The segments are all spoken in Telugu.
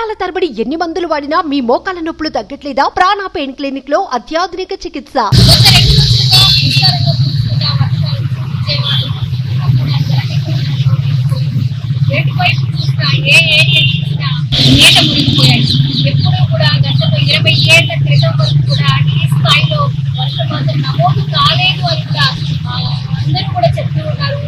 నెలల తరబడి ఎన్ని మందులు వాడినా మీ మోకాల నొప్పులు తగ్గట్లేదా? ప్రాణ పెయిన్ క్లినిక్ లో అత్యాధునిక చికిత్స. ఎప్పుడు కూడా గతంలో 20 ఏళ్ల క్రితం వరకు కూడా ఈ స్థాయిలో వర్షపాతం నమోదు కాలేదు అని కూడా అందరూ కూడా చెప్తూ ఉన్నారు.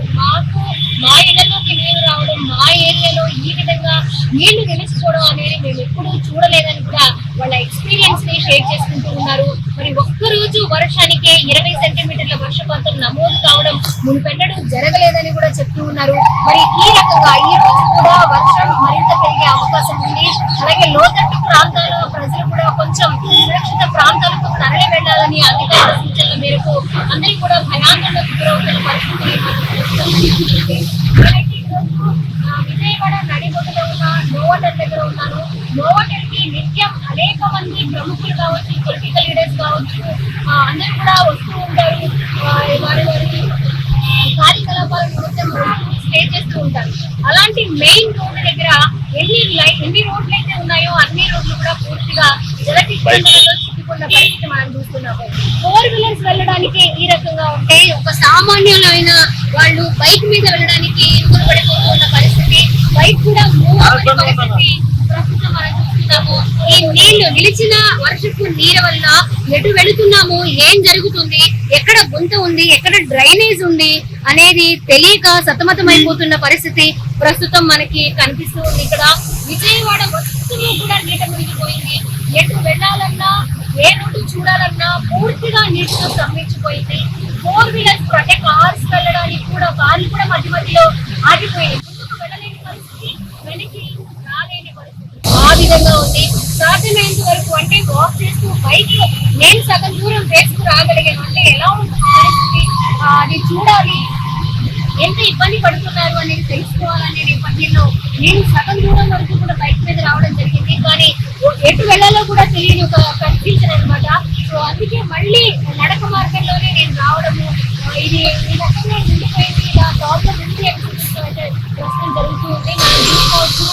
మా ఇళ్లలోకి నీళ్లు రావడం, మా ఏరియాలో ఈ విధంగా నీళ్లు నిలిచిపోవడం అనేది మేము ఎప్పుడూ చూడలేదని కూడా వాళ్ళ ఎక్స్పీరియన్స్ ని షేర్ చేసుకుంటూ ఉన్నారు. మరి ఒక్కరోజు వర్షానికే 20 సెంటీమీటర్ల వర్షపాతం నమోదు కావడం మునుపెన్నడూ జరగలేదని కూడా చెప్తూ ఉన్నారు. మరి ఈ రకంగా ఈ రోజు కూడా వర్షం మరింత పెరిగే అవకాశం ఉంది. అలాగే లోతట్టు ప్రాంతాల ప్రజలు కూడా కొంచెం సురక్షిత ప్రాంతాలకు తరలి వెళ్లాలని అధికారుల సూచనల మేరకు అందరూ కూడా భయాందోళనకు గురవుతున్న పరిస్థితి. విజయవాడ నడిబొడ్డులో ఉన్న నోవోటల్ దగ్గర ఉన్నాను. నోవోటల్ కి నిత్యం అనేక మంది ప్రముఖులు కావచ్చు, పొలిటికల్ లీడర్స్ కావచ్చు, అందరూ కూడా వస్తూ ఉంటారు. వారి కార్యకలాపాల నిమిత్తం స్టే చేస్తూ ఉంటారు. అలాంటి మెయిన్ రోడ్డు దగ్గర ఎన్ని రోడ్లు అయితే ఉన్నాయో అన్ని రోడ్లు కూడా పూర్తిగా జలదిగ్బంధంలో చిక్కుకున్న పరిస్థితి మనం చూస్తున్నాము. 4 వీలర్స్ వెళ్ళడానికి ఈ రకంగా ఉంటే ఒక సామాన్యులైన వాళ్ళు బైక్ మీద వెళ్ళడానికి ఇరుకులు పడిపోతున్న పరిస్థితి, బైక్ కూడా మూవ్ అవ్వని పరిస్థితి ప్రస్తుతం మనం చూస్తున్నాము. ఈ నీళ్లు నిలిచిన వర్షపు నీరు వల్ల ఎటు వెళుతున్నాము, ఏం జరుగుతుంది, ఎక్కడ గుంత ఉంది, ఎక్కడ డ్రైనేజ్ ఉంది అనేది తెలియక సతమతమైపోతున్న పరిస్థితి ప్రస్తుతం మనకి కనిపిస్తూ ఉంది. ఇక్కడ విజయవాడ మొత్తం కూడా నీట మునిగిపోయింది. ఎటు వెళ్ళాలన్నా, ఏ రోడ్డు చూడాలన్నా పూర్తిగా నీటితో స్తంభించిపోయింది. 4 వీలర్స్ అంటే కార్స్ వెళ్ళడానికి కూడా కార్లు కూడా మధ్య మధ్యలో ఆగిపోయింది. ముందుకు వెళ్ళలేని పరిస్థితి, వెనక్కి రాలేని పరిస్థితి ఆ విధంగా ఉంది. సాధ్యమైనంత వరకు అంటే వాక్ చేస్తూ బైక్ నేను సగం దూరం వేసుకు రాగలిగాను. అంటే ఎలా ఉంటుంది పరిస్థితి అది చూడాలి, ఎంత ఇబ్బంది పడుతున్నారు అనేది తెలుసుకోవాలనే నేపథ్యంలో నేను సగం దూరం వరకు కూడా బైక్ మీద రావడం జరిగింది. కానీ ఎటు వెళ్ళాలో కూడా తెలియని ఒక కన్ఫ్యూజన్ అనమాట. సో అందుకే మళ్ళీ నడక మార్గంలోనే నేను రావడము, ఇది ఈ రకంగా నిండిపోయింది. ఇలా ప్రాబ్లం ఉంది అని అయితే ప్రశ్న జరుగుతూ ఉంది. మనం చూసుకోవచ్చు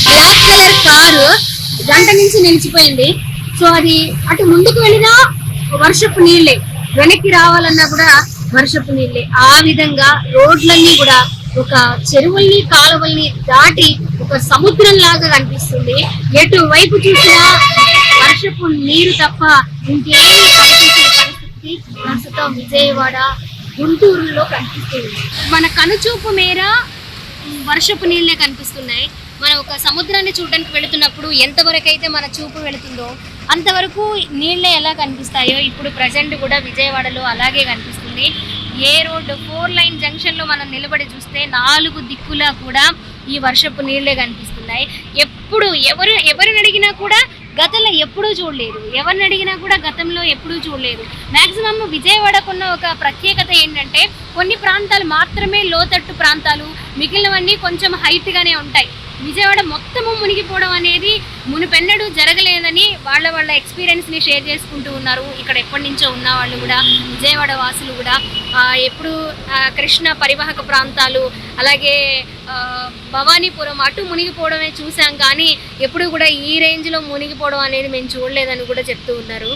బ్లాక్ కలర్ కారు గంట నుంచి నిలిచిపోయింది. సో అది అటు ముందుకు వెళ్ళినా వర్షపు నీళ్ళే, వెనక్కి రావాలన్నా కూడా వర్షపు నీళ్ళే. ఆ విధంగా రోడ్లన్నీ కూడా ఒక చెరువుల్ని కాలువల్ని దాటి ఒక సముద్రం లాగా కనిపిస్తుంది. ఎటు వైపు చూసినా వర్షపు నీరు తప్ప ఇంకేమీ కనిపించే పరిస్థితి ప్రస్తుతం విజయవాడ, గుంటూరులో కనిపిస్తుంది. మన కనుచూపు మేర వర్షపు నీళ్ళే కనిపిస్తున్నాయి. మనం ఒక సముద్రాన్ని చూడడానికి వెళుతున్నప్పుడు ఎంతవరకు అయితే మన చూపు వెళుతుందో అంతవరకు నీళ్ళే ఎలా కనిపిస్తాయో ఇప్పుడు ప్రజెంట్ కూడా విజయవాడలో అలాగే కనిపిస్తుంది. ఏ రోడ్డు 4 లైన్ జంక్షన్లో మనం నిలబడి చూస్తే 4 దిక్కులా కూడా ఈ వర్షపు నీళ్ళే కనిపిస్తున్నాయి. ఎప్పుడు ఎవరిని అడిగినా కూడా గతంలో ఎప్పుడూ చూడలేదు, ఎవరిని అడిగినా కూడా గతంలో ఎప్పుడూ చూడలేదు. మ్యాక్సిమమ్ విజయవాడకున్న ఒక ప్రత్యేకత ఏంటంటే కొన్ని ప్రాంతాలు మాత్రమే లోతట్టు ప్రాంతాలు, మిగిలినవన్నీ కొంచెం హైట్గానే ఉంటాయి. విజయవాడ మొత్తము మునిగిపోవడం అనేది మునుపెన్నడూ జరగలేదని వాళ్ళ ఎక్స్పీరియన్స్ని షేర్ చేసుకుంటూ ఉన్నారు. ఇక్కడ ఎప్పటి నుంచో ఉన్న వాళ్ళు కూడా, విజయవాడ వాసులు కూడా. ఎప్పుడు కృష్ణ పరివాహక ప్రాంతాలు అలాగే భవానీపురం అటు మునిగిపోవడమే చూసాం, కానీ ఎప్పుడు కూడా ఈ రేంజ్లో మునిగిపోవడం అనేది మేము చూడలేదని కూడా చెప్తూ ఉన్నారు.